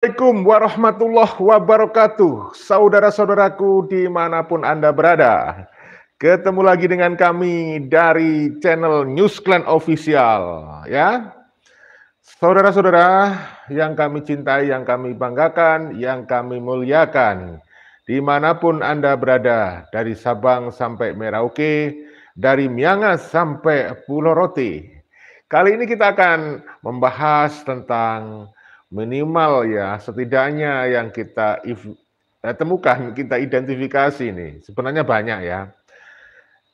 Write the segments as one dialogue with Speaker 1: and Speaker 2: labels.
Speaker 1: Assalamualaikum warahmatullahi wabarakatuh, saudara-saudaraku dimanapun Anda berada. Ketemu lagi dengan kami dari channel News Clan Official, ya. Saudara-saudara yang kami cintai, yang kami banggakan, yang kami muliakan, dimanapun Anda berada, dari Sabang sampai Merauke, dari Miangas sampai Pulau Rote. Kali ini kita akan membahas tentang minimal ya, setidaknya yang kita temukan, kita identifikasi nih. Sebenarnya banyak ya.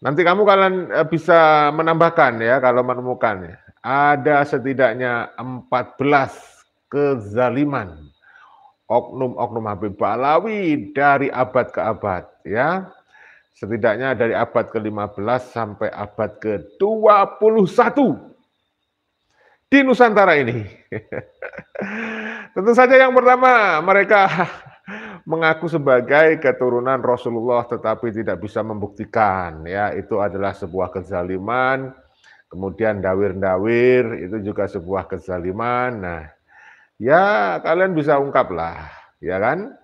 Speaker 1: Nanti kalian bisa menambahkan ya kalau menemukan ya. Ada setidaknya 14 kezaliman oknum-oknum Habib Ba'alawi dari abad ke abad ya. Setidaknya dari abad ke-15 sampai abad ke-21 di Nusantara ini. Tentu saja yang pertama, mereka mengaku sebagai keturunan Rasulullah tetapi tidak bisa membuktikan ya, itu adalah sebuah kezaliman. Kemudian dawir-dawir itu juga sebuah kezaliman. Nah, ya kalian bisa ungkap lah, ya kan?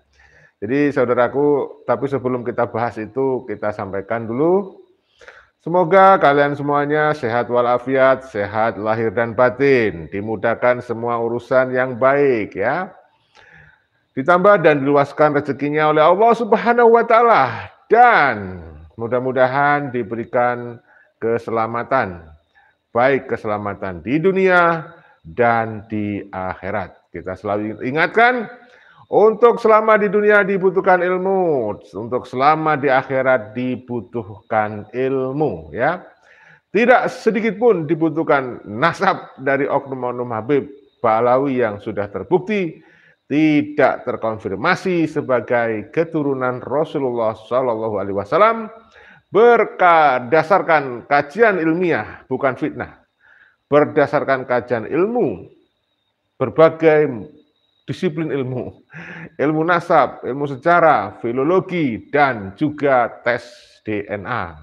Speaker 1: Jadi saudaraku, tapi sebelum kita bahas itu, kita sampaikan dulu. Semoga kalian semuanya sehat walafiat, sehat lahir dan batin, dimudahkan semua urusan yang baik ya. Ditambah dan diluaskan rezekinya oleh Allah Subhanahu wa taala dan mudah-mudahan diberikan keselamatan, baik keselamatan di dunia dan di akhirat. Kita selalu ingatkan untuk selama di dunia dibutuhkan ilmu, untuk selama di akhirat dibutuhkan ilmu ya. Tidak sedikit pun dibutuhkan nasab dari oknum-oknum Habib Ba'alawi yang sudah terbukti tidak terkonfirmasi sebagai keturunan Rasulullah Shallallahu Alaihi Wasallam berdasarkan kajian ilmiah, bukan fitnah, berdasarkan kajian ilmu, berbagai disiplin ilmu, ilmu nasab, ilmu sejarah, filologi, dan juga tes DNA.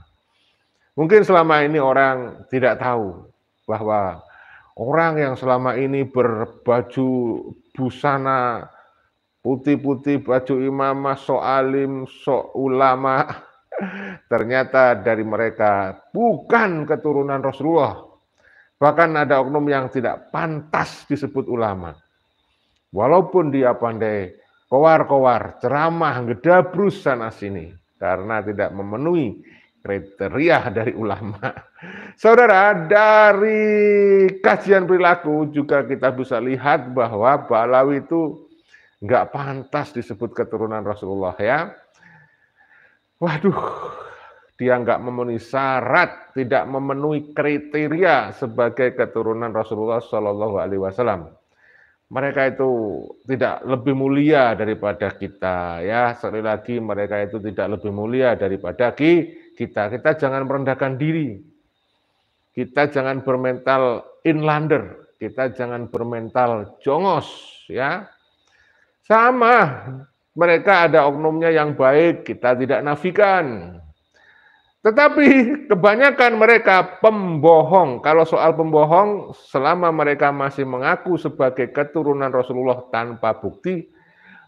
Speaker 1: Mungkin selama ini orang tidak tahu bahwa orang yang selama ini berbaju busana putih-putih, baju imamah, sok alim, sok ulama, ternyata dari mereka bukan keturunan Rasulullah. Bahkan ada oknum yang tidak pantas disebut ulama. Walaupun dia pandai kowar-kowar, ceramah, ngedabrus sana sini, karena tidak memenuhi kriteria dari ulama. Saudara, dari kajian perilaku juga kita bisa lihat bahwa Ba'alawi itu nggak pantas disebut keturunan Rasulullah ya. Waduh, dia nggak memenuhi syarat, tidak memenuhi kriteria sebagai keturunan Rasulullah Shallallahu Alaihi Wasallam. Mereka itu tidak lebih mulia daripada kita ya. Sekali lagi mereka itu tidak lebih mulia daripada kita. Kita jangan merendahkan diri. Kita jangan bermental inlander. Kita jangan bermental jongos ya. Sama, mereka ada oknumnya yang baik, kita tidak nafikan. Tetapi kebanyakan mereka pembohong. Kalau soal pembohong, selama mereka masih mengaku sebagai keturunan Rasulullah tanpa bukti,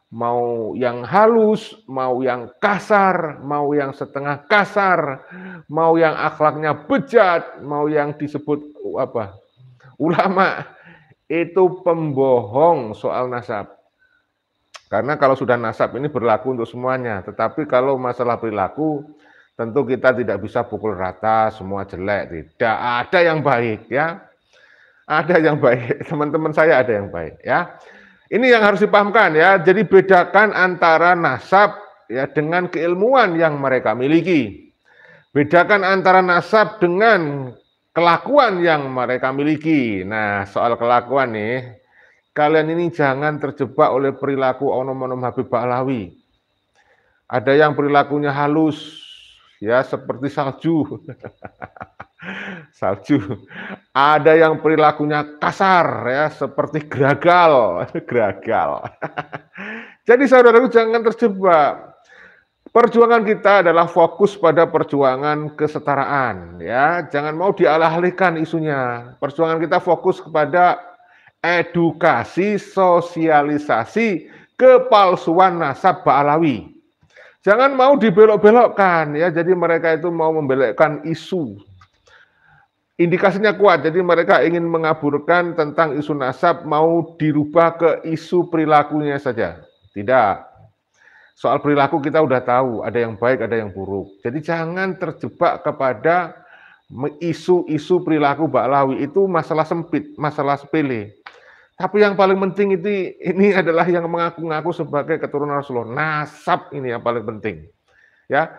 Speaker 1: mau yang halus, mau yang kasar, mau yang setengah kasar, mau yang akhlaknya bejat, mau yang disebut ulama, itu pembohong soal nasab. Karena kalau sudah nasab ini berlaku untuk semuanya, tetapi kalau masalah perilaku, tentu kita tidak bisa pukul rata semua jelek, tidak ada yang baik ya. Ada yang baik, teman-teman saya ada yang baik ya. Ini yang harus dipahamkan ya. Jadi bedakan antara nasab ya dengan keilmuan yang mereka miliki. Bedakan antara nasab dengan kelakuan yang mereka miliki. Nah, soal kelakuan nih, kalian ini jangan terjebak oleh perilaku oknum-oknum Habib Ba'alawi. Ada yang perilakunya halus, ya seperti salju. Salju. Ada yang perilakunya kasar, ya seperti geragal. Geragal. Jadi saudaraku jangan terjebak. Perjuangan kita adalah fokus pada perjuangan kesetaraan, ya. Jangan mau dialih-alihkan isunya. Perjuangan kita fokus kepada edukasi, sosialisasi kepalsuan nasab Ba'alawi. Jangan mau dibelok-belokkan ya, jadi mereka itu mau membelokkan isu. Indikasinya kuat, jadi mereka ingin mengaburkan tentang isu nasab, mau dirubah ke isu perilakunya saja. Tidak. Soal perilaku kita udah tahu, ada yang baik, ada yang buruk. Jadi jangan terjebak kepada isu-isu perilaku Ba'alawi, itu masalah sempit, masalah sepele. Tapi yang paling penting itu ini adalah yang mengaku-ngaku sebagai keturunan Rasulullah. Nasab ini yang paling penting. Ya.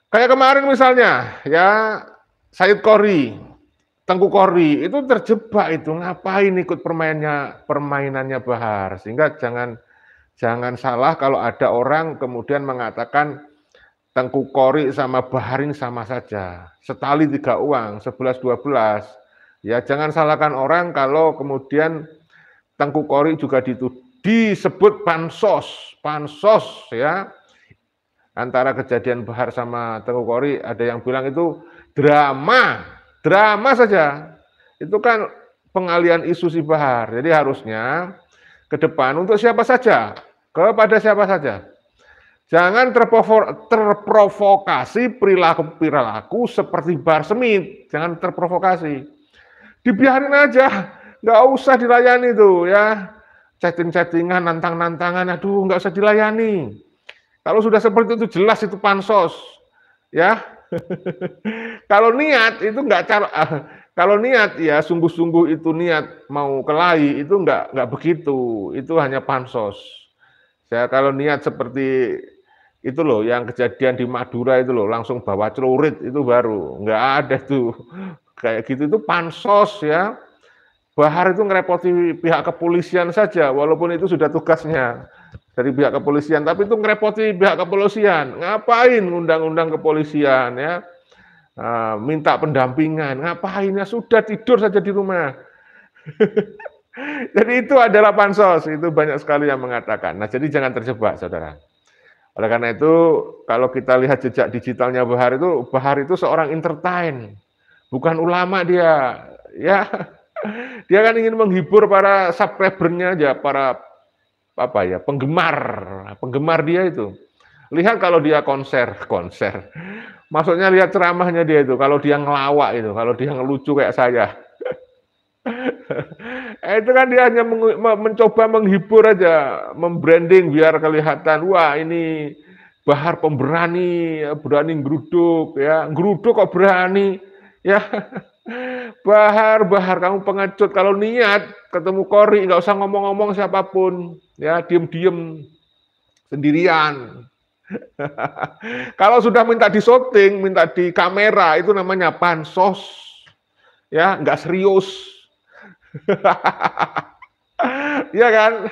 Speaker 1: Kayak kemarin misalnya, ya Said Qori, Tengku Qori itu terjebak itu, ngapain ikut permainannya Bahar. Sehingga jangan salah kalau ada orang kemudian mengatakan Tengku Qori sama Bahar ini sama saja. Setali tiga uang, 11-12. Ya, jangan salahkan orang kalau kemudian Tengku Qori juga disebut pansos ya. Antara kejadian Bahar sama Tengku Qori ada yang bilang itu drama saja. Itu kan pengalian isu si Bahar. Jadi harusnya ke depan untuk siapa saja, kepada siapa saja. Jangan terprovokasi perilaku seperti Bahar Smith. Jangan terprovokasi. Dibiarin aja. Nggak usah dilayani tuh ya, chatting-chattingan, nantang-nantangan, aduh nggak usah dilayani. Kalau sudah seperti itu jelas itu pansos, ya. Kalau niat itu kalau niat ya sungguh-sungguh itu niat mau kelahi itu nggak begitu, itu hanya pansos. Saya kalau niat seperti itu loh, yang kejadian di Madura itu loh, langsung bawa celurit itu baru, nggak ada tuh kayak gitu, itu pansos ya. Bahar itu ngerepoti pihak kepolisian saja, walaupun itu sudah tugasnya dari pihak kepolisian, tapi itu ngerepoti pihak kepolisian. Ngapain undang-undang kepolisian ya? Minta pendampingan, ngapain ya? Sudah tidur saja di rumah. Jadi itu adalah pansos, itu banyak sekali yang mengatakan. Nah, jadi jangan terjebak, saudara. Oleh karena itu, kalau kita lihat jejak digitalnya Bahar itu seorang entertain, bukan ulama dia, ya. Dia kan ingin menghibur para subscribernya aja, para penggemar dia itu. Lihat kalau dia konser. Maksudnya lihat ceramahnya dia itu, kalau dia ngelawak itu, kalau dia ngelucu kayak saya. Itu kan dia hanya mencoba menghibur aja, membranding biar kelihatan, wah ini Bahar pemberani, berani geruduk ya, geruduk kok berani ya. Bahar kamu pengecut, kalau niat ketemu Qori nggak usah ngomong-ngomong siapapun ya, diem-diem sendirian. Kalau sudah minta di syuting, minta di kamera, itu namanya pansos ya, nggak serius. Iya kan?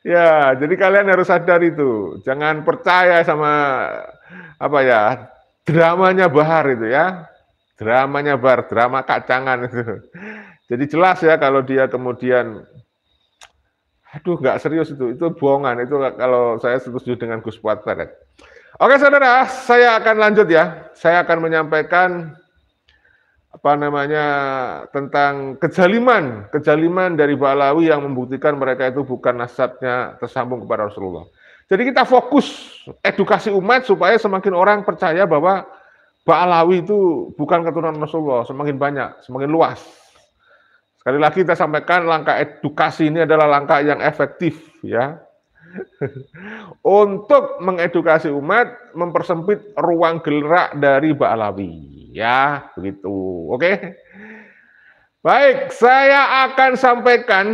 Speaker 1: Ya, jadi kalian harus sadar itu, jangan percaya sama dramanya Bahar itu ya. Dramanya Bahar, drama kacangan itu. Jadi jelas ya kalau dia kemudian, aduh nggak serius itu bohongan. Itu kalau saya setuju dengan Gus Puatper. Ya. Oke saudara, saya akan lanjut ya. Saya akan menyampaikan tentang kejaliman dari Ba'alawi yang membuktikan mereka itu bukan nasabnya tersambung kepada Rasulullah. Jadi kita fokus edukasi umat supaya semakin orang percaya bahwa Ba'alawi itu bukan keturunan Rasulullah, semakin banyak, semakin luas. Sekali lagi kita sampaikan langkah edukasi ini adalah langkah yang efektif ya. Untuk mengedukasi umat, mempersempit ruang gerak dari Ba'alawi ya, begitu. Oke. Baik, saya akan sampaikan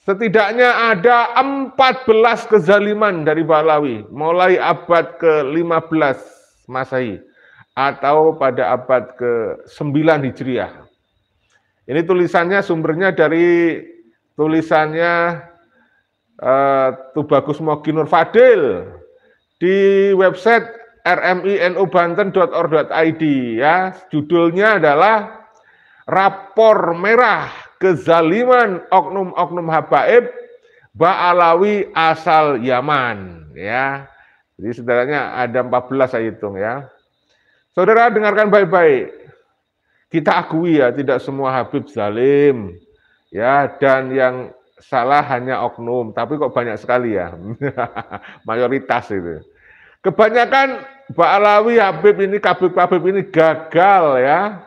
Speaker 1: setidaknya ada 14 kezaliman dari Ba'alawi mulai abad ke-15 Masehi atau pada abad ke-9 Hijriah. Ini tulisannya sumbernya dari tulisannya Tubagus Mogi Nur Fadil di website rminubanten.or.id ya. Judulnya adalah Rapor Merah Kezaliman Oknum-oknum Habaib Ba'alawi asal Yaman ya. Jadi saudaranya ada 14 saya hitung ya. Saudara dengarkan baik-baik. Kita akui ya tidak semua Habib zalim. ya, dan yang salah hanya oknum, tapi kok banyak sekali ya, mayoritas itu. Kebanyakan Ba'alawi, Habib ini, Habib ini gagal ya,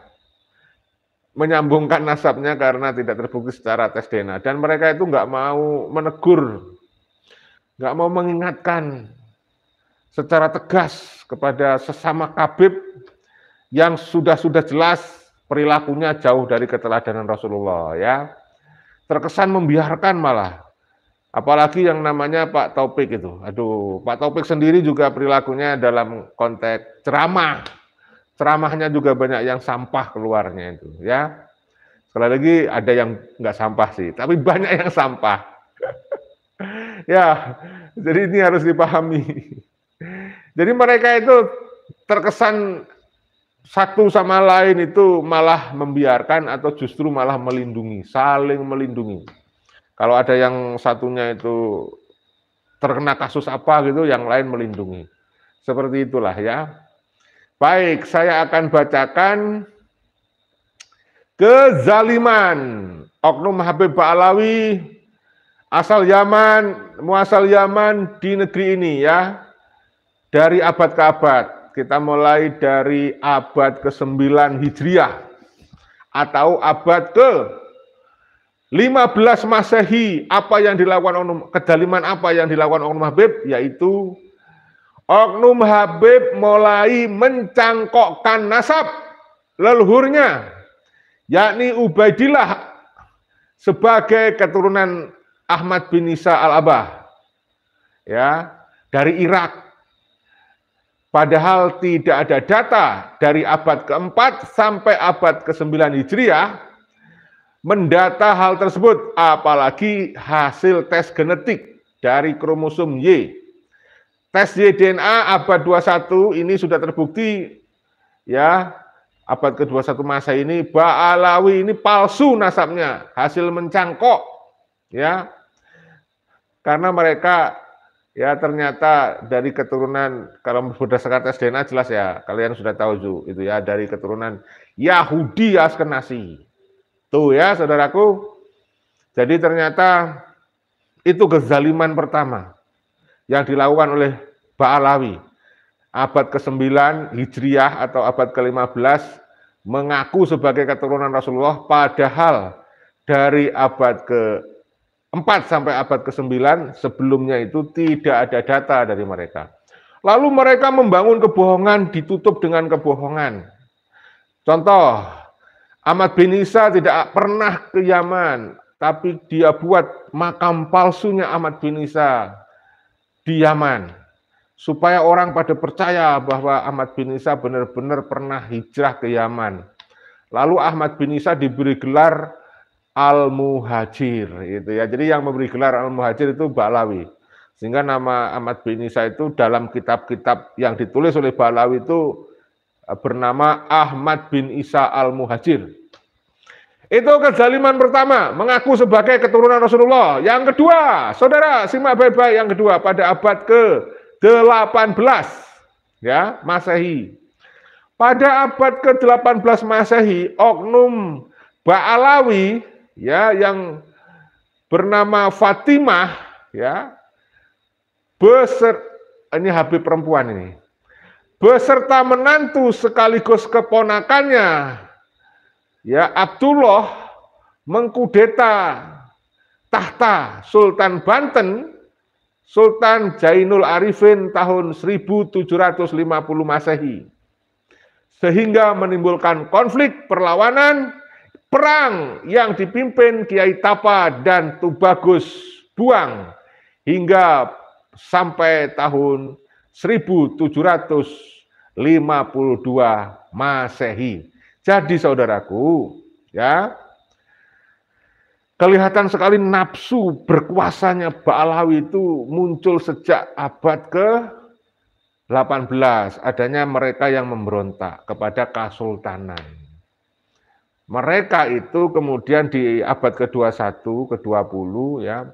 Speaker 1: menyambungkan nasabnya karena tidak terbukti secara tes DNA. Dan mereka itu nggak mau menegur, nggak mau mengingatkan secara tegas kepada sesama Habib yang sudah jelas perilakunya jauh dari keteladanan Rasulullah ya. Terkesan membiarkan malah. Apalagi yang namanya Pak Taufik itu. Aduh, Pak Taufik sendiri juga perilakunya dalam konteks ceramah. Ceramahnya juga banyak yang sampah keluarnya itu ya. Sekali lagi ada yang nggak sampah sih, tapi banyak yang sampah. Ya, jadi ini harus dipahami. Jadi mereka itu terkesan satu sama lain itu malah membiarkan atau justru malah melindungi, saling melindungi. Kalau ada yang satunya itu terkena kasus apa gitu, yang lain melindungi. Seperti itulah ya. Baik, saya akan bacakan kezaliman oknum Habib Ba'alawi asal Yaman, muasal Yaman di negeri ini ya. Dari abad ke abad. Kita mulai dari abad ke-9 Hijriah atau abad ke-15 Masehi. Apa yang dilakukan kezaliman apa yang dilakukan oknum Habib, yaitu oknum Habib mulai mencangkokkan nasab leluhurnya, yakni Ubaidillah sebagai keturunan Ahmad bin Isa al-Abah ya, dari Irak. Padahal tidak ada data dari abad ke-4 sampai abad ke-9 Hijriah mendata hal tersebut, apalagi hasil tes genetik dari kromosom Y. Tes Y-DNA abad 21 ini sudah terbukti ya, abad ke-21 masa ini Ba'alawi ini palsu nasabnya, hasil mencangkok ya. Karena mereka ya ternyata dari keturunan, kalau berdasarkan tes DNA jelas ya, kalian sudah tahu itu ya, dari keturunan Yahudi Askenazi. Tuh ya saudaraku. Jadi ternyata itu kezaliman pertama yang dilakukan oleh Ba'alawi. Abad ke-9 Hijriah atau abad ke-15 mengaku sebagai keturunan Rasulullah, padahal dari abad ke-4 sampai abad ke-9 sebelumnya itu tidak ada data dari mereka. Lalu mereka membangun kebohongan ditutup dengan kebohongan. Contoh, Ahmad bin Isa tidak pernah ke Yaman, tapi dia buat makam palsunya Ahmad bin Isa di Yaman, supaya orang pada percaya bahwa Ahmad bin Isa benar-benar pernah hijrah ke Yaman. Lalu Ahmad bin Isa diberi gelar Al-Muhajir, itu ya. Jadi yang memberi gelar Al-Muhajir itu Ba'alawi. Sehingga nama Ahmad bin Isa itu dalam kitab-kitab yang ditulis oleh Ba'alawi itu bernama Ahmad bin Isa Al-Muhajir. Itu kezaliman pertama, mengaku sebagai keturunan Rasulullah. Yang kedua, saudara, simak baik-baik yang kedua, pada abad ke-18 ya, Masehi. Pada abad ke-18 Masehi, oknum Ba'alawi ya yang bernama Fatimah ya, ini Habib perempuan ini, beserta menantu sekaligus keponakannya ya Abdullah mengkudeta tahta Sultan Banten, Sultan Jainul Arifin tahun 1750 Masehi, sehingga menimbulkan konflik perlawanan perang yang dipimpin Kiai Tapa dan Tubagus Buang hingga sampai tahun 1752 Masehi. Jadi saudaraku, ya, kelihatan sekali nafsu berkuasanya Ba'alawi itu muncul sejak abad ke-18. Adanya mereka yang memberontak kepada kesultanan. Mereka itu kemudian di abad ke-21, ke-20 ya,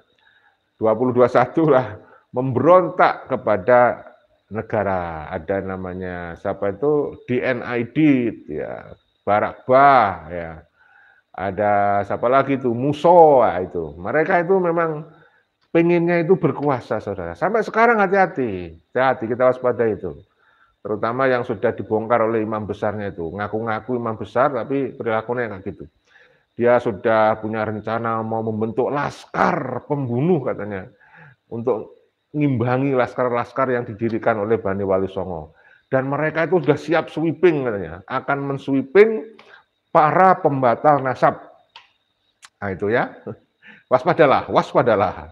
Speaker 1: 20-21 lah, memberontak kepada negara. Ada namanya siapa itu, DNID ya, Barak Bah ya. ada siapa lagi itu, Muso, itu. Mereka itu memang pengennya itu berkuasa, saudara. Sampai sekarang hati-hati, hati-hati kita waspada itu. Terutama yang sudah dibongkar oleh imam besarnya itu, ngaku-ngaku imam besar tapi perilakunya kayak gitu. Dia sudah punya rencana mau membentuk laskar pembunuh katanya, untuk ngimbangi laskar-laskar yang didirikan oleh Bani Wali Songo. Dan mereka itu sudah siap sweeping katanya, akan mensweeping para pembatal nasab. Nah itu ya, waspadalah, waspadalah.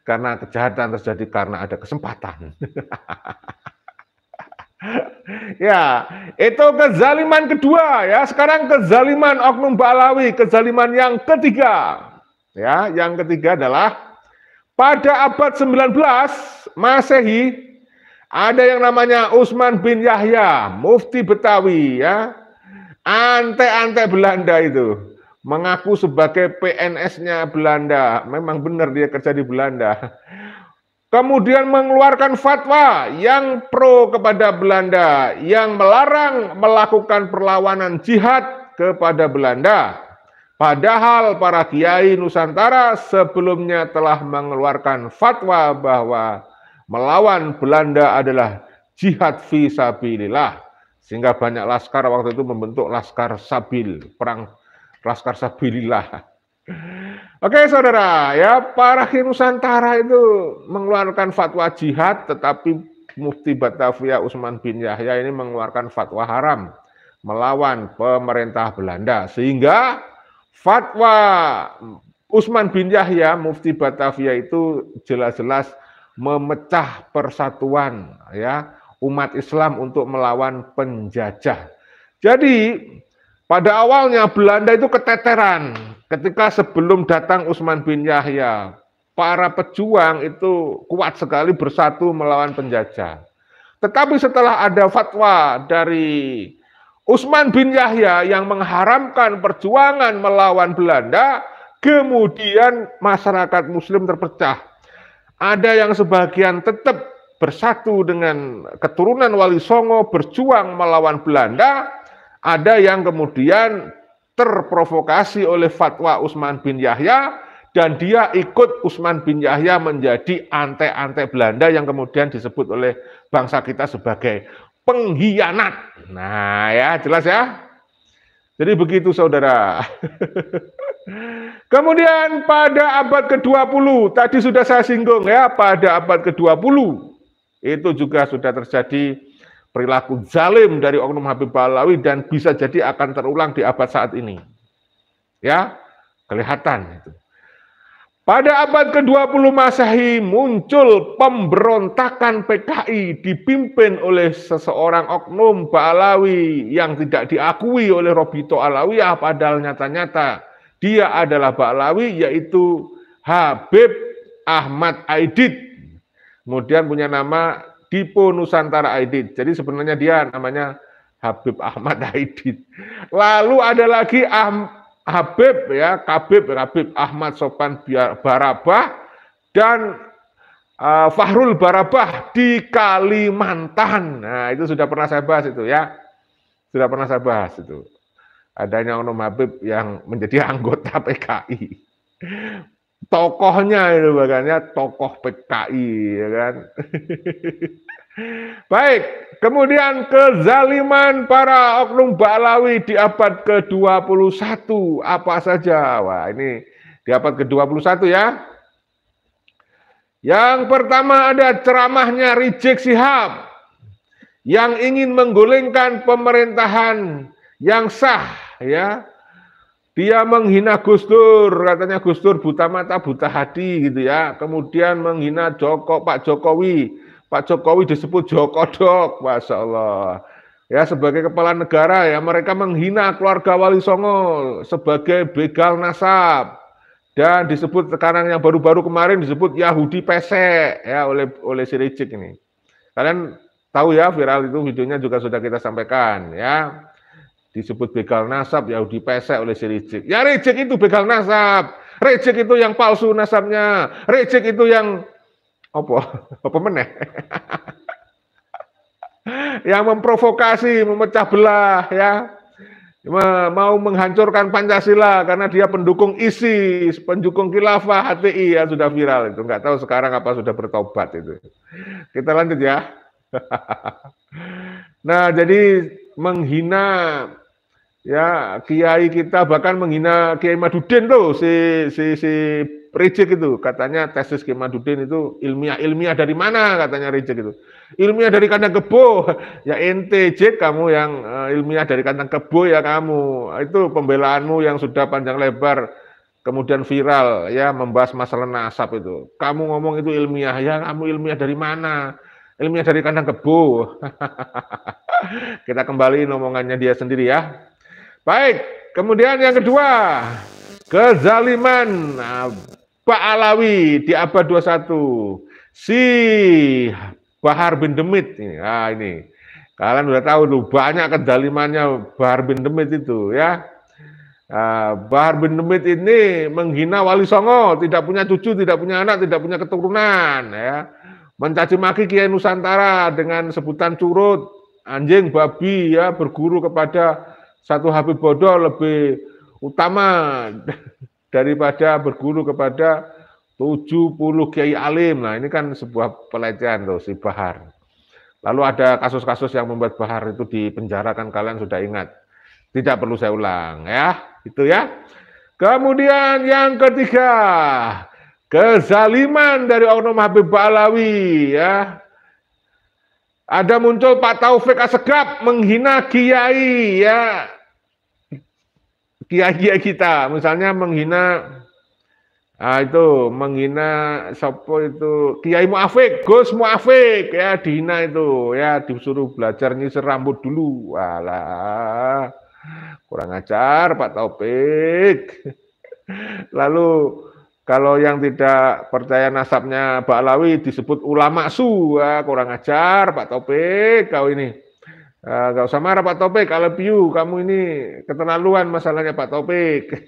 Speaker 1: Karena kejahatan terjadi karena ada kesempatan. Ya, itu kezaliman kedua ya. Sekarang kezaliman oknum Ba'alawi, kezaliman yang ketiga. Ya, yang ketiga adalah pada abad 19 Masehi ada yang namanya Utsman bin Yahya, mufti Betawi ya. Antek-antek Belanda itu, mengaku sebagai PNS-nya Belanda. Memang benar dia kerja di Belanda. Kemudian mengeluarkan fatwa yang pro kepada Belanda, yang melarang melakukan perlawanan jihad kepada Belanda. Padahal para kiai Nusantara sebelumnya telah mengeluarkan fatwa bahwa melawan Belanda adalah jihad fi sabilillah. Sehingga banyak laskar waktu itu membentuk laskar sabil, perang laskar sabilillah. Oke saudara, ya para kiai Nusantara itu mengeluarkan fatwa jihad, tetapi Mufti Batavia Utsman bin Yahya ini mengeluarkan fatwa haram melawan pemerintah Belanda, sehingga fatwa Utsman bin Yahya Mufti Batavia itu jelas-jelas memecah persatuan ya umat Islam untuk melawan penjajah. Jadi pada awalnya Belanda itu keteteran ketika sebelum datang Utsman bin Yahya. Para pejuang itu kuat sekali bersatu melawan penjajah. Tetapi setelah ada fatwa dari Utsman bin Yahya yang mengharamkan perjuangan melawan Belanda, kemudian masyarakat Muslim terpecah. Ada yang sebagian tetap bersatu dengan keturunan Wali Songo berjuang melawan Belanda, ada yang kemudian terprovokasi oleh fatwa Utsman bin Yahya dan dia ikut Utsman bin Yahya menjadi antek-antek Belanda yang kemudian disebut oleh bangsa kita sebagai pengkhianat. Nah ya, jelas ya. Jadi begitu saudara. Kemudian pada abad ke-20, tadi sudah saya singgung ya, pada abad ke-20 itu juga sudah terjadi perilaku zalim dari oknum Habib Ba'alawi dan bisa jadi akan terulang di abad saat ini. Ya, kelihatan itu. Pada abad ke-20 Masehi muncul pemberontakan PKI dipimpin oleh seseorang oknum Ba'alawi yang tidak diakui oleh Robito Alawiyah, padahal nyata-nyata dia adalah Ba'alawi, yaitu Habib Ahmad Aidit. Kemudian punya nama Dipo Nusantara Aidit. Jadi sebenarnya dia namanya Habib Ahmad Aidit. Lalu ada lagi Habib ya, Habib Ahmad Sopan Barabah dan Fahrul Barabah di Kalimantan. Nah, itu sudah pernah saya bahas itu ya. Sudah pernah saya bahas itu. Adanya oknum Habib yang menjadi anggota PKI. Tokohnya itu bahkannya tokoh PKI ya kan. Baik, kemudian kezaliman para oknum Ba'alawi di abad ke-21 apa saja? Wah, ini di abad ke-21 ya. Yang pertama ada ceramahnya Rizik Syihab yang ingin menggulingkan pemerintahan yang sah ya. Dia menghina Gus Dur, katanya Gus Dur buta mata, buta hati gitu ya. Kemudian menghina Pak Jokowi. Pak Jokowi disebut Jokodok, Masya Allah. Ya, sebagai kepala negara ya mereka menghina keluarga Wali Songo sebagai begal nasab. Dan disebut sekarang yang baru-baru kemarin disebut Yahudi pesek ya oleh si Rizik ini. Kalian tahu ya, viral itu videonya juga sudah kita sampaikan ya. Disebut begal nasab, Yahudi pesek oleh si Rizik. Ya Rizik itu begal nasab. Rizik itu yang palsu nasabnya. Rizik itu yang apa meneh? Yang memprovokasi, memecah belah ya. mau menghancurkan Pancasila karena dia pendukung ISIS, pendukung khilafah HTI, ya sudah viral itu. Nggak tahu sekarang apa sudah bertobat itu. Kita lanjut ya. Nah, jadi menghina ya kiai kita, bahkan menghina Kiai Madudin tuh si Rejek itu, katanya tesis Kiai Madudin itu ilmiah dari mana katanya Rejek itu. Ilmiah dari kandang kebo. Ya ente Jek, kamu yang ilmiah dari kandang kebo ya kamu. Itu pembelaanmu yang sudah panjang lebar kemudian viral ya, membahas masalah nasab itu. Kamu ngomong itu ilmiah, ya kamu ilmiah dari mana? Ilmiah dari kandang kebo. Kita kembali omongannya dia sendiri ya. Baik, kemudian yang kedua, kezaliman Pak Alawi di abad 21. Si Bahar bin Demit ini. Nah, ini. Kalian udah tahu tuh banyak kezalimannya Bahar bin Demit itu ya. Bahar bin Demit ini menghina Wali Songo, tidak punya cucu, tidak punya anak, tidak punya keturunan ya. Mencaci maki Kiai Nusantara dengan sebutan curut, anjing, babi ya, berguru kepada satu Habib bodoh lebih utama daripada berguru kepada 70 Kiai Alim. Nah, ini kan sebuah pelecehan tuh si Bahar. Lalu ada kasus-kasus yang membuat Bahar itu dipenjara, kan kalian sudah ingat. Tidak perlu saya ulang ya, itu ya. Kemudian yang ketiga, kezaliman dari oknum Habib Ba'alawi ya. Ada muncul Pak Taufik Assegaf menghina kiai ya. Kiai-kiai kita, misalnya menghina menghina sopo itu Kiai Muafik, Gus Muafik ya, dihina itu ya, disuruh belajar nyisir rambut dulu. Walah, kurang ajar Pak Taufik. Lalu kalau yang tidak percaya nasabnya Ba'alawi disebut ulama su, ya, kurang ajar Pak Taufik kau ini. Gak usah marah Pak Taufik, kalau piu kamu ini keterlaluan masalahnya Pak Taufik.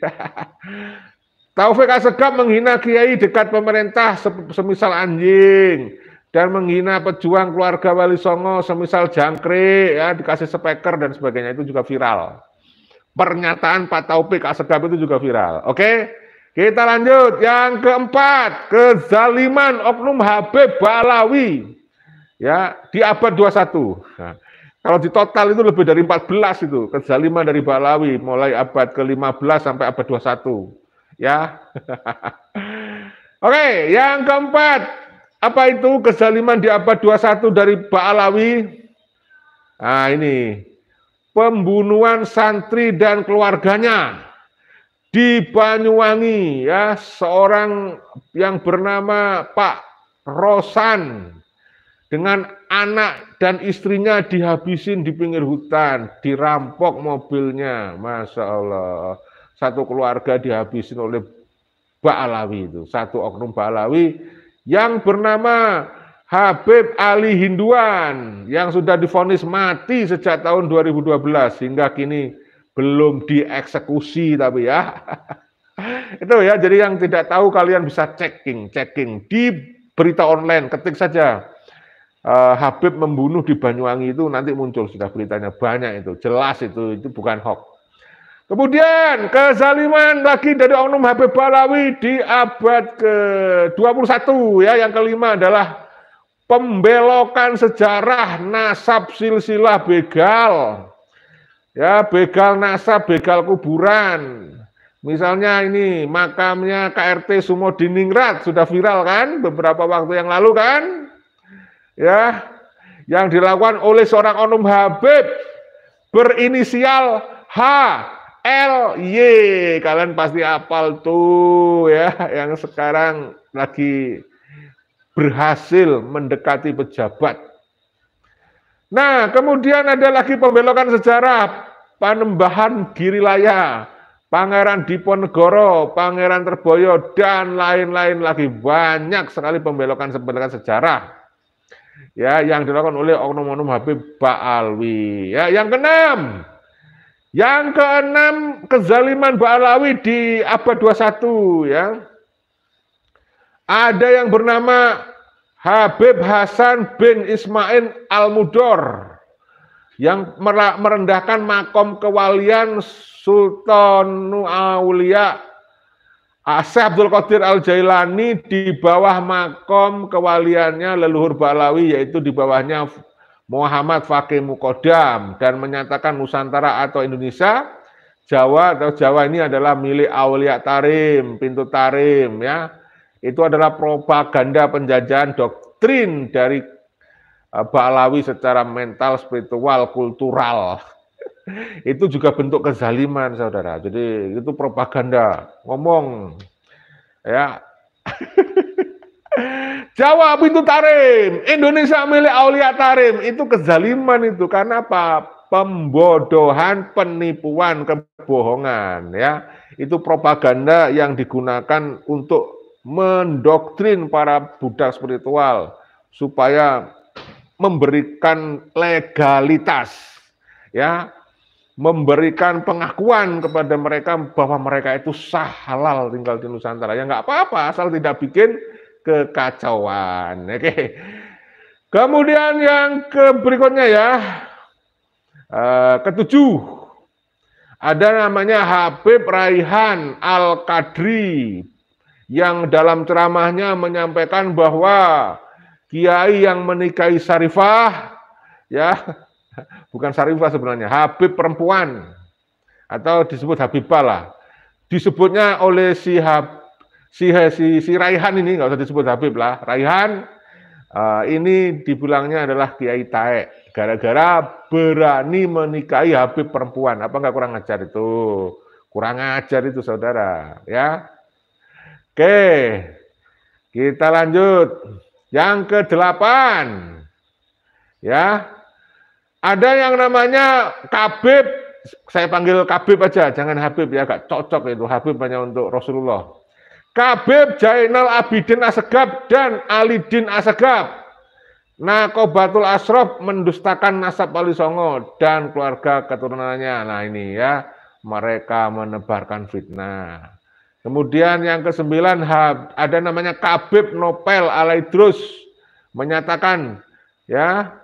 Speaker 1: Taufik Assegaf menghina kiai dekat pemerintah semisal anjing, dan menghina pejuang keluarga Wali Songo semisal jangkrik ya, dikasih speaker dan sebagainya, itu juga viral. Pernyataan Pak Taufik Assegaf itu juga viral. Oke, kita lanjut. Yang keempat, kezaliman oknum Habib Ba'alawi ya di abad 21. Nah, kalau di total itu lebih dari 14 itu kezaliman dari Ba'alawi mulai abad ke-15 sampai abad 21 ya. Oke, yang keempat, apa itu kezaliman di abad 21 dari Ba'alawi? Nah, ini pembunuhan santri dan keluarganya di Banyuwangi ya, seorang yang bernama Pak Rosan dengan anak dan istrinya dihabisin di pinggir hutan, dirampok mobilnya, Masya Allah. Satu keluarga dihabisin oleh Ba'alawi itu, satu oknum Ba'alawi yang bernama Habib Ali Hinduan, yang sudah divonis mati sejak tahun 2012, hingga kini belum dieksekusi tapi ya. Itu ya, jadi yang tidak tahu kalian bisa checking di berita online, ketik saja Habib membunuh di Banyuwangi, itu nanti muncul sudah beritanya, banyak itu, jelas itu bukan hoax. Kemudian kezaliman lagi dari oknum Habib Ba'alawi di abad ke-21 ya, yang kelima adalah pembelokan sejarah nasab silsilah begal. Ya, begal nasab, begal kuburan. Misalnya ini makamnya KRT Sumodiningrat sudah viral kan beberapa waktu yang lalu kan? Ya, yang dilakukan oleh seorang oknum Habib berinisial HLY. Kalian pasti hafal tuh ya, yang sekarang lagi berhasil mendekati pejabat. Nah, kemudian ada lagi pembelokan sejarah Panembahan Girilaya, Pangeran Diponegoro, Pangeran Terboyo, dan lain-lain lagi. Banyak sekali pembelokan sejarah ya yang dilakukan oleh oknum-oknum Habib Ba'alawi. Ya, yang keenam, kezaliman Ba'alawi di abad 21 ya. Ada yang bernama Habib Hasan bin Ismail Al-Mudor yang merendahkan makom kewalian Sultan Aulia Syekh Abdul Qadir Al-Jailani di bawah makom kewaliannya leluhur Ba'alawi, yaitu di bawahnya Muhammad Faqih Muqaddam, dan menyatakan Nusantara atau Indonesia, Jawa atau Jawa ini adalah milik Aulia Tarim, pintu Tarim, ya. Itu adalah propaganda penjajahan doktrin dari Ba'alawi secara mental, spiritual, kultural. Itu juga bentuk kezaliman, saudara. Jadi itu propaganda, ngomong, ya. Jawa pintu Tarim, Indonesia milik Aulia Tarim, itu kezaliman itu. Karena apa? Pembodohan, penipuan, kebohongan, ya. Itu propaganda yang digunakan untuk mendoktrin para budak spiritual supaya memberikan legalitas, ya, memberikan pengakuan kepada mereka bahwa mereka itu sah halal tinggal di Nusantara. Ya nggak apa-apa asal tidak bikin kekacauan. Oke. Kemudian yang berikutnya, ya, ketujuh, ada namanya Habib Raihan Al-Qadri yang dalam ceramahnya menyampaikan bahwa kiai yang menikahi Syarifah, ya, bukan Syarifah sebenarnya, Habib perempuan, atau disebut Habibah lah. Disebutnya oleh si Raihan ini, nggak usah disebut Habib lah, Raihan, ini dibilangnya adalah kiai taek, gara-gara berani menikahi Habib perempuan. Apa nggak kurang ajar itu? Kurang ajar itu, saudara, ya. Oke, kita lanjut. Yang ke-8, ya, ada yang namanya Kabib, saya panggil Kabib aja, jangan Habib ya, gak cocok itu, Habib hanya untuk Rasulullah. Kabib Jainal Abidin Assegaf dan Alidin Assegaf, Nakobatul Asrof, mendustakan nasab Wali Songo dan keluarga keturunannya. Nah ini, ya, mereka menebarkan fitnah. Kemudian yang ke-9, ada namanya Kabib Nopel Alaidrus, menyatakan, ya,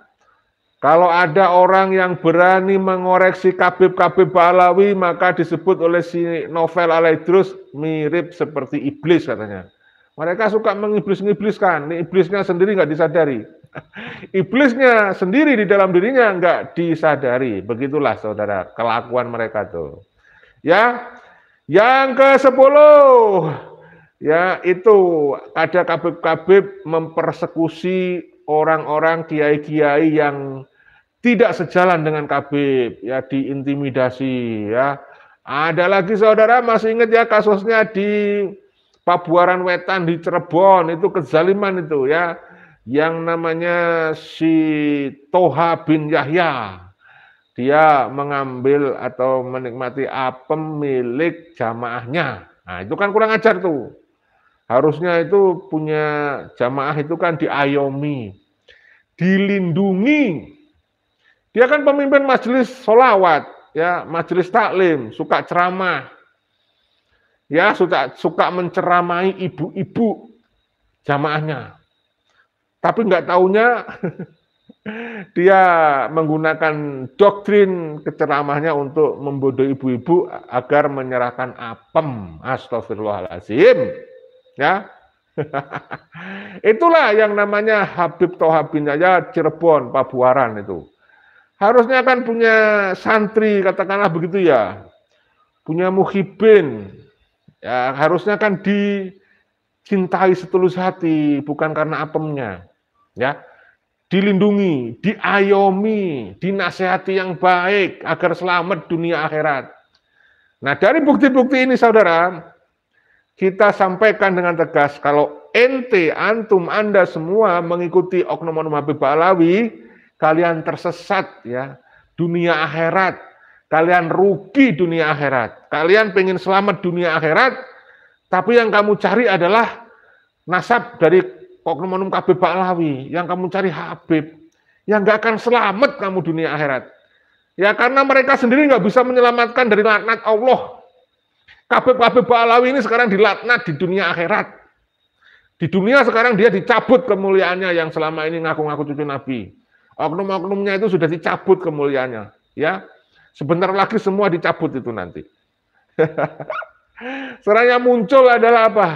Speaker 1: kalau ada orang yang berani mengoreksi Kabib-Kabib Ba'alawi, maka disebut oleh si Novel Alaidrus mirip seperti iblis, katanya. Mereka suka mengiblis-ngibliskan, iblisnya sendiri nggak disadari. Iblisnya sendiri di dalam dirinya nggak disadari. Begitulah, saudara, kelakuan mereka tuh. Ya. Yang ke-10, ya, itu ada kabib-kabib mempersekusi orang-orang kiai-kiai yang tidak sejalan dengan kabib, ya, diintimidasi, ya. Ada lagi, saudara, masih ingat ya kasusnya di Pabuaran Wetan di Cirebon, itu kezaliman itu, ya, yang namanya si Toha bin Yahya. Dia mengambil atau menikmati apem milik jamaahnya. Nah, itu kan kurang ajar tuh. Harusnya itu punya jamaah itu kan diayomi, dilindungi. Dia kan pemimpin majelis sholawat, ya, majelis taklim, suka ceramah, ya, suka menceramai ibu-ibu jamaahnya. Tapi nggak taunya dia menggunakan doktrin keceramahnya untuk membodohi ibu-ibu agar menyerahkan apem. Astagfirullahaladzim. Ya. Itulah yang namanya Habib Toha bin Yahya Cirebon, Pabuaran itu. Harusnya kan punya santri, katakanlah begitu ya. Punya muhibin. Ya, harusnya kan dicintai setulus hati, bukan karena apemnya. Ya. Dilindungi, diayomi, dinasehati yang baik agar selamat dunia akhirat. Nah, dari bukti-bukti ini, saudara, kita sampaikan dengan tegas, kalau ente, antum, Anda semua mengikuti oknum-oknum Habib Ba'alawi, kalian tersesat, ya, dunia akhirat. Kalian rugi dunia akhirat. Kalian pengen selamat dunia akhirat, tapi yang kamu cari adalah nasab dari oknum-oknum Habib Ba'alawi, yang kamu cari Habib, yang nggak akan selamat kamu dunia akhirat. Ya, karena mereka sendiri nggak bisa menyelamatkan dari laknat Allah. Habib Ba'alawi ini sekarang dilaknat di dunia akhirat. Di dunia sekarang dia dicabut kemuliaannya yang selama ini ngaku-ngaku cucu Nabi. Oknum-oknumnya itu sudah dicabut kemuliaannya, ya. Sebentar lagi semua dicabut itu nanti. Sebenarnya muncul adalah apa?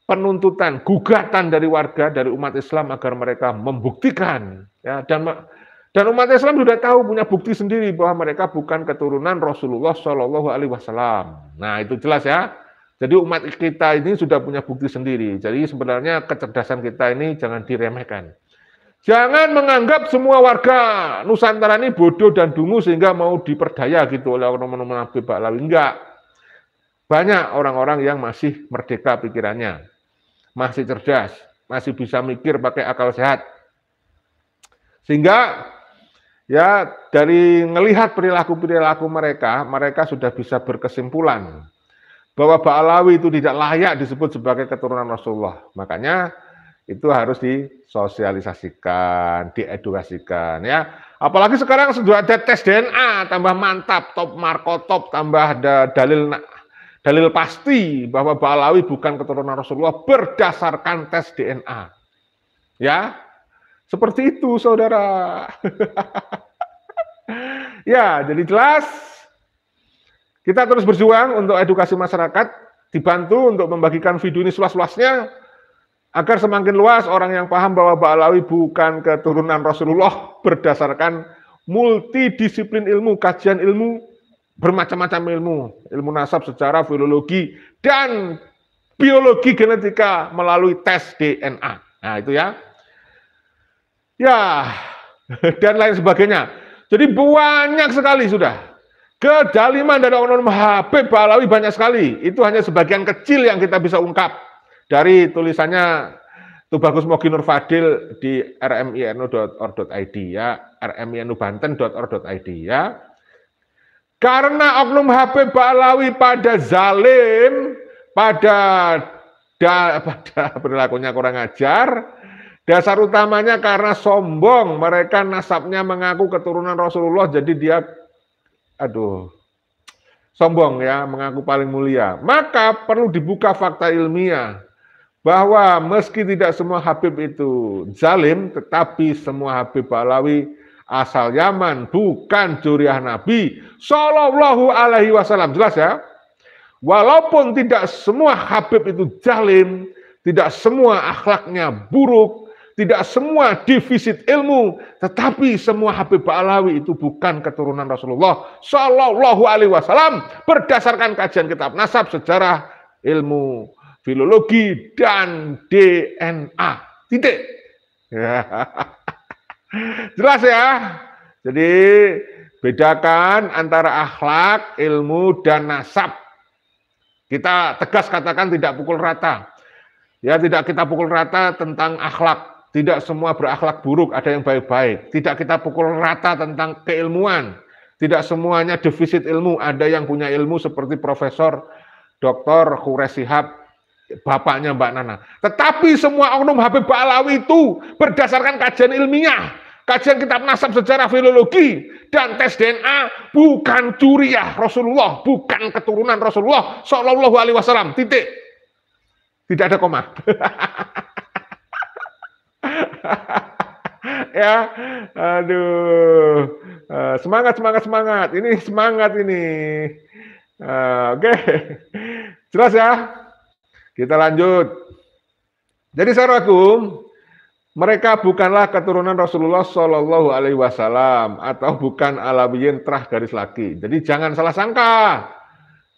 Speaker 1: Penuntutan, gugatan dari warga, dari umat Islam agar mereka membuktikan, ya, dan umat Islam sudah tahu, punya bukti sendiri bahwa mereka bukan keturunan Rasulullah Shallallahu Alaihi Wasallam. Nah itu jelas ya. Jadi umat kita ini sudah punya bukti sendiri. Jadi sebenarnya kecerdasan kita ini jangan diremehkan. Jangan menganggap semua warga Nusantara ini bodoh dan dungu sehingga mau diperdaya gitu oleh oknum-oknum Habib Ba'alawi. Enggak. Banyak orang-orang yang masih merdeka pikirannya, masih cerdas, masih bisa mikir pakai akal sehat. Sehingga ya dari melihat perilaku-perilaku mereka, mereka sudah bisa berkesimpulan bahwa Ba'alawi itu tidak layak disebut sebagai keturunan Rasulullah. Makanya itu harus disosialisasikan, diedukasikan ya. Apalagi sekarang sudah ada tes DNA, tambah mantap, top marko top, tambah ada dalil pasti bahwa Ba'alawi bukan keturunan Rasulullah berdasarkan tes DNA. Ya, seperti itu saudara. Ya, jadi jelas kita terus berjuang untuk edukasi masyarakat, dibantu untuk membagikan video ini seluas-luasnya, agar semakin luas orang yang paham bahwa Ba'alawi bukan keturunan Rasulullah berdasarkan multidisiplin ilmu, kajian ilmu, bermacam-macam ilmu nasab, sejarah, filologi, dan biologi genetika melalui tes DNA. Nah itu ya. Ya, dan lain sebagainya. Jadi banyak sekali sudah. Kedaliman dari oknum Habib Ba'alawi banyak sekali. Itu hanya sebagian kecil yang kita bisa ungkap dari tulisannya Tubagus Mogi Nur Fadil di rminu.org.id ya, rminubanten.org.id ya. Karena oknum Habib Ba'alawi pada zalim, pada perilakunya kurang ajar, dasar utamanya karena sombong, mereka nasabnya mengaku keturunan Rasulullah, jadi dia sombong ya, mengaku paling mulia. Maka perlu dibuka fakta ilmiah bahwa meski tidak semua Habib itu zalim, tetapi semua Habib Ba'alawi asal Yaman, bukan juriah Nabi Shallallahu Alaihi Wasallam. Jelas ya? Walaupun tidak semua Habib itu zalim, tidak semua akhlaknya buruk, tidak semua defisit ilmu, tetapi semua Habib Ba'alawi itu bukan keturunan Rasulullah Shallallahu Alaihi Wasallam berdasarkan kajian kitab nasab, sejarah, ilmu filologi, dan DNA. Titik. Jelas ya? Jadi bedakan antara akhlak, ilmu, dan nasab. Kita tegas katakan tidak pukul rata. Ya, tidak kita pukul rata tentang akhlak. Tidak semua berakhlak buruk, ada yang baik-baik. Tidak kita pukul rata tentang keilmuan. Tidak semuanya defisit ilmu, ada yang punya ilmu seperti Profesor Dr. Kures Shihab, bapaknya Mbak Nana. Tetapi semua oknum Habib Ba'alawi itu berdasarkan kajian ilmiah, kajian kitab nasab, sejarah, filologi, dan tes DNA, bukan juriah Rasulullah, bukan keturunan Rasulullah Shallallahu Alaihi Wasallam. Titik. Tidak ada koma. Ya, aduh, semangat. Ini semangat ini. Oke, jelas ya. Kita lanjut. Jadi saudaraku, mereka bukanlah keturunan Rasulullah Shallallahu Alaihi Wasallam atau bukan Alawiyin terah garis lagi. Jadi jangan salah sangka.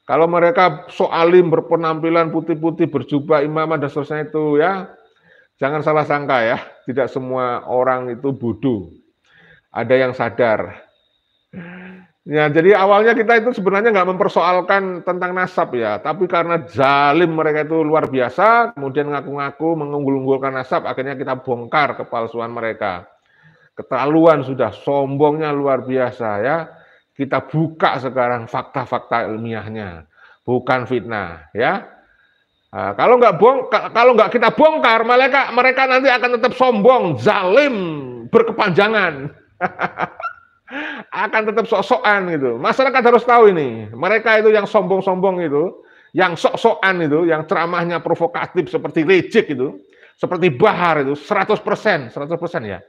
Speaker 1: Kalau mereka sok alim, berpenampilan putih-putih, berjubah, imamah dan seterusnya itu ya, jangan salah sangka ya. Tidak semua orang itu bodoh. Ada yang sadar. Ya, jadi awalnya kita itu sebenarnya nggak mempersoalkan tentang nasab ya, tapi karena zalim mereka itu luar biasa, kemudian ngaku-ngaku mengunggul-unggulkan nasab, akhirnya kita bongkar kepalsuan mereka. Keterlaluan sudah, sombongnya luar biasa ya. Kita buka sekarang fakta-fakta ilmiahnya, bukan fitnah ya. Nah, kalau nggak kita bongkar, mereka nanti akan tetap sombong, zalim, berkepanjangan. Akan tetap sok-sokan gitu. Masyarakat harus tahu ini. Mereka itu yang sombong-sombong itu, yang sok-sokan itu, yang ceramahnya provokatif seperti Rejek itu, seperti Bahar itu 100% ya.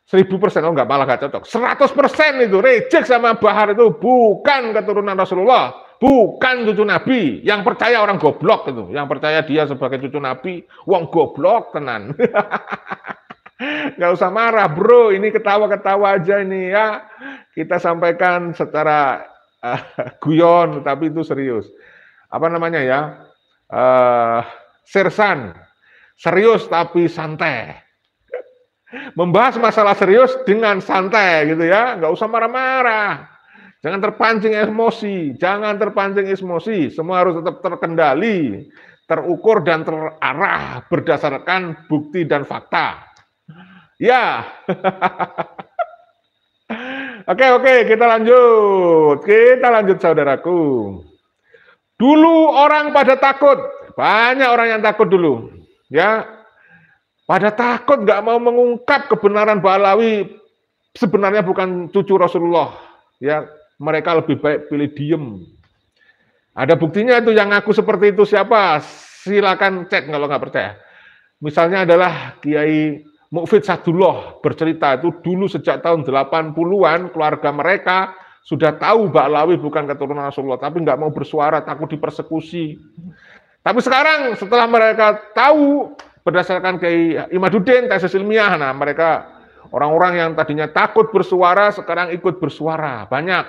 Speaker 1: 1000%, oh nggak, malah nggak cocok. 100% itu reject sama Bahar itu bukan keturunan Rasulullah, bukan cucu Nabi. Yang percaya orang goblok itu, yang percaya dia sebagai cucu Nabi, wong goblok tenan. Nggak usah marah bro, ini ketawa-ketawa aja ini ya. Kita sampaikan secara guyon, tapi itu serius. Apa namanya ya? Sersan, serius tapi santai. Membahas masalah serius dengan santai gitu ya, nggak usah marah-marah. Jangan terpancing emosi, jangan terpancing emosi. Semua harus tetap terkendali, terukur dan terarah berdasarkan bukti dan fakta. Ya. Oke, kita lanjut saudaraku. Dulu orang pada takut, banyak orang yang takut dulu, ya. Pada takut nggak mau mengungkap kebenaran Ba'alawi sebenarnya bukan cucu Rasulullah. Ya, mereka lebih baik pilih diem. Ada buktinya itu, yang ngaku seperti itu siapa? Silakan cek kalau nggak percaya. Misalnya adalah Kiai Mukfid Sadullah bercerita itu dulu sejak tahun 80-an keluarga mereka sudah tahu Ba'alawi bukan keturunan Rasulullah, tapi nggak mau bersuara, takut dipersekusi. Tapi sekarang setelah mereka tahu berdasarkan Kiai Imaduddin tesis ilmiah, nah mereka orang-orang yang tadinya takut bersuara sekarang ikut bersuara banyak.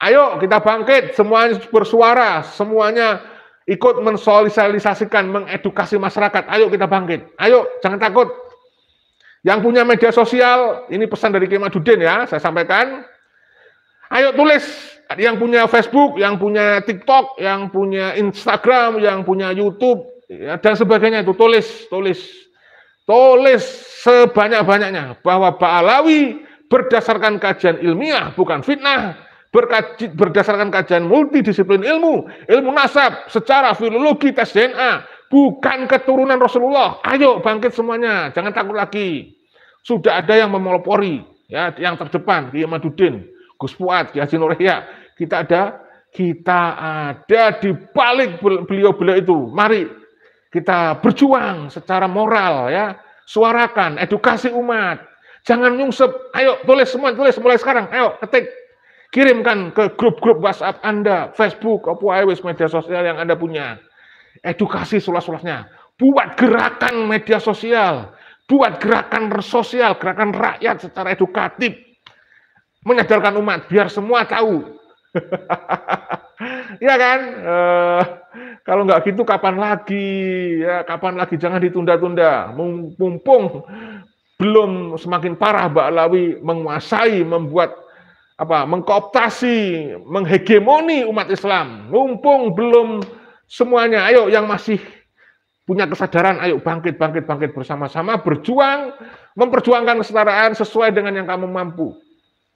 Speaker 1: Ayo kita bangkit, semuanya bersuara, semuanya ikut mensosialisasikan, mengedukasi masyarakat. Ayo kita bangkit, ayo jangan takut. Yang punya media sosial, ini pesan dari Kiai Imaduddin ya, saya sampaikan. Ayo tulis, yang punya Facebook, yang punya TikTok, yang punya Instagram, yang punya YouTube, ya, dan sebagainya itu tulis sebanyak-banyaknya bahwa Ba'alawi berdasarkan kajian ilmiah bukan fitnah, berdasarkan kajian multidisiplin ilmu nasab, secara filologi, tes DNA, bukan keturunan Rasulullah. Ayo bangkit semuanya, jangan takut lagi. Sudah ada yang memelopori, ya, yang terdepan Kiai Imaduddin, Gus Fuad, Kiai Haji Nur Yahya. Kita ada di balik beliau-beliau itu. Mari kita berjuang secara moral ya, suarakan, edukasi umat. Jangan nyungsep, ayo tulis semua, tulis mulai sekarang, ayo ketik. Kirimkan ke grup-grup WhatsApp Anda, Facebook, media sosial yang Anda punya. Edukasi seluas-luasnya. Buat gerakan media sosial, buat gerakan sosial, gerakan rakyat secara edukatif. Menyadarkan umat, biar semua tahu. Ya kan? Kalau nggak gitu kapan lagi? Ya, kapan lagi? Jangan ditunda-tunda. Mumpung belum semakin parah Ba'alawi menguasai, mengkooptasi, menghegemoni umat Islam. Mumpung belum semuanya. Ayo yang masih punya kesadaran, ayo bangkit bersama-sama, berjuang, memperjuangkan kesetaraan sesuai dengan yang kamu mampu.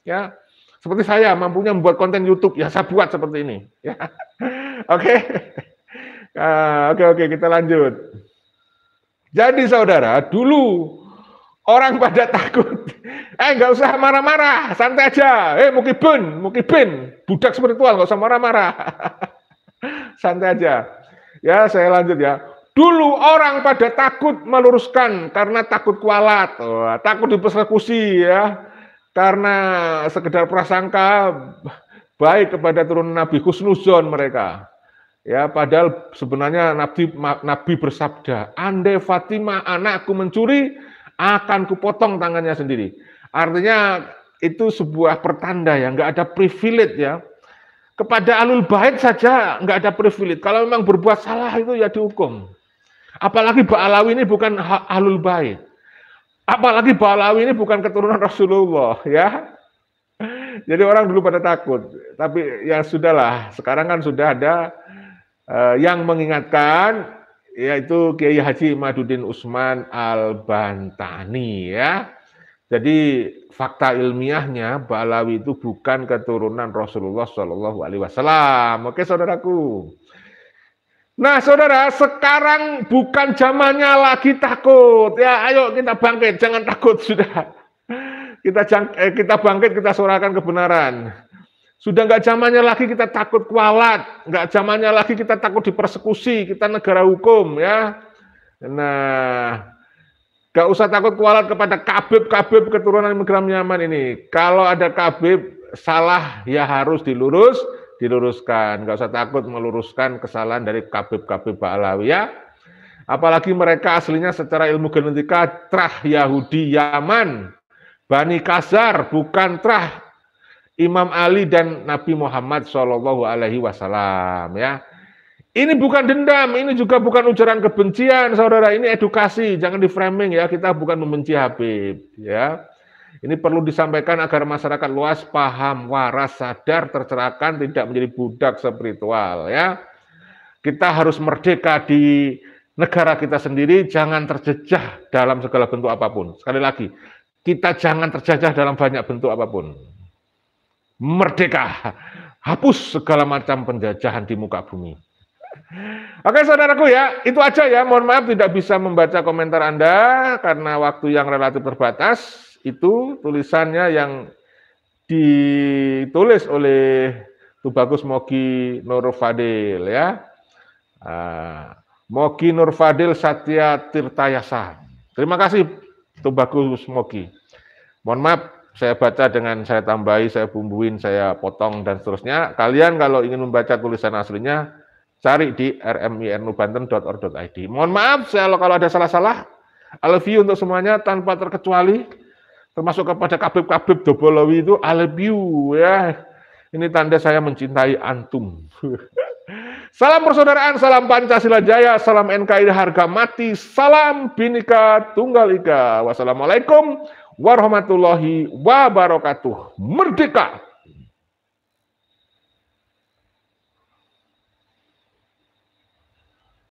Speaker 1: Ya. Seperti saya mampunya membuat konten YouTube, ya saya buat seperti ini. Ya. Oke, kita lanjut. Jadi saudara, dulu orang pada takut. Nggak usah marah-marah, santai aja. Mukibin, budak spiritual, nggak usah marah-marah. Santai aja. Ya, saya lanjut ya. Dulu orang pada takut meluruskan karena takut kualat, takut dipersekusi ya. Karena sekedar prasangka baik kepada turunan Nabi, husnuzon mereka. Ya, padahal sebenarnya Nabi bersabda, andai Fatimah anakku mencuri, akan kupotong tangannya sendiri. Artinya itu sebuah pertanda ya, nggak ada privilege ya. Kepada alul bait saja nggak ada privilege. Kalau memang berbuat salah itu ya dihukum. Apalagi Ba'alawi ini bukan alul bait. Apalagi Ba'alawi ini bukan keturunan Rasulullah, ya. Jadi orang dulu pada takut. Tapi ya sudahlah, sekarang kan sudah ada yang mengingatkan, yaitu Kiai Haji Imaduddin Utsman Al-Bantani, ya. Jadi fakta ilmiahnya Ba'alawi itu bukan keturunan Rasulullah Shallallahu Alaihi Wasallam. Oke, saudaraku. Nah, saudara, sekarang bukan zamannya lagi takut. Ya, ayo kita bangkit, jangan takut sudah. Kita bangkit, kita suarakan kebenaran. Sudah nggak zamannya lagi kita takut kualat, nggak zamannya lagi kita takut dipersekusi, kita negara hukum ya. Nah, Gak usah takut kualat kepada kabib-kabib keturunan Imam Yaman ini. Kalau ada kabib salah ya harus diluruskan. Gak usah takut meluruskan kesalahan dari kabib-kabib Ba'alawiyah. Apalagi mereka aslinya secara ilmu genetika trah Yahudi Yaman, Bani Kasar, bukan trah Imam Ali dan Nabi Muhammad Shallallahu Alaihi Wasallam, ya. Ini bukan dendam, ini juga bukan ujaran kebencian, saudara. Ini edukasi, jangan di framing ya. Kita bukan membenci Habib, ya. Ini perlu disampaikan agar masyarakat luas paham, waras, sadar, tercerahkan, tidak menjadi budak spiritual, ya. Kita harus merdeka di negara kita sendiri, jangan terjejah dalam segala bentuk apapun. Sekali lagi, kita jangan terjajah dalam banyak bentuk apapun. Merdeka, hapus segala macam penjajahan di muka bumi. Oke saudaraku ya, itu aja ya. Mohon maaf tidak bisa membaca komentar Anda karena waktu yang relatif terbatas. Itu tulisannya yang ditulis oleh Tubagus Mogi Nur Fadil ya. Mogi Nur Fadil Satya Tirtayasa. Terima kasih Tubagus Mogi. Mohon maaf saya baca dengan saya tambahi, saya bumbuin, saya potong dan seterusnya. Kalian kalau ingin membaca tulisan aslinya cari di rmirnubanten.org.id. Mohon maaf saya kalau ada salah-salah. I love you untuk semuanya tanpa terkecuali. Termasuk kepada kabib-kabib Dobolowi itu I love you ya. Ini tanda saya mencintai antum. Salam persaudaraan, salam Pancasila Jaya, salam NKRI harga mati, salam Bhinneka Tunggal Ika. Wassalamualaikum warahmatullahi wabarakatuh. Merdeka!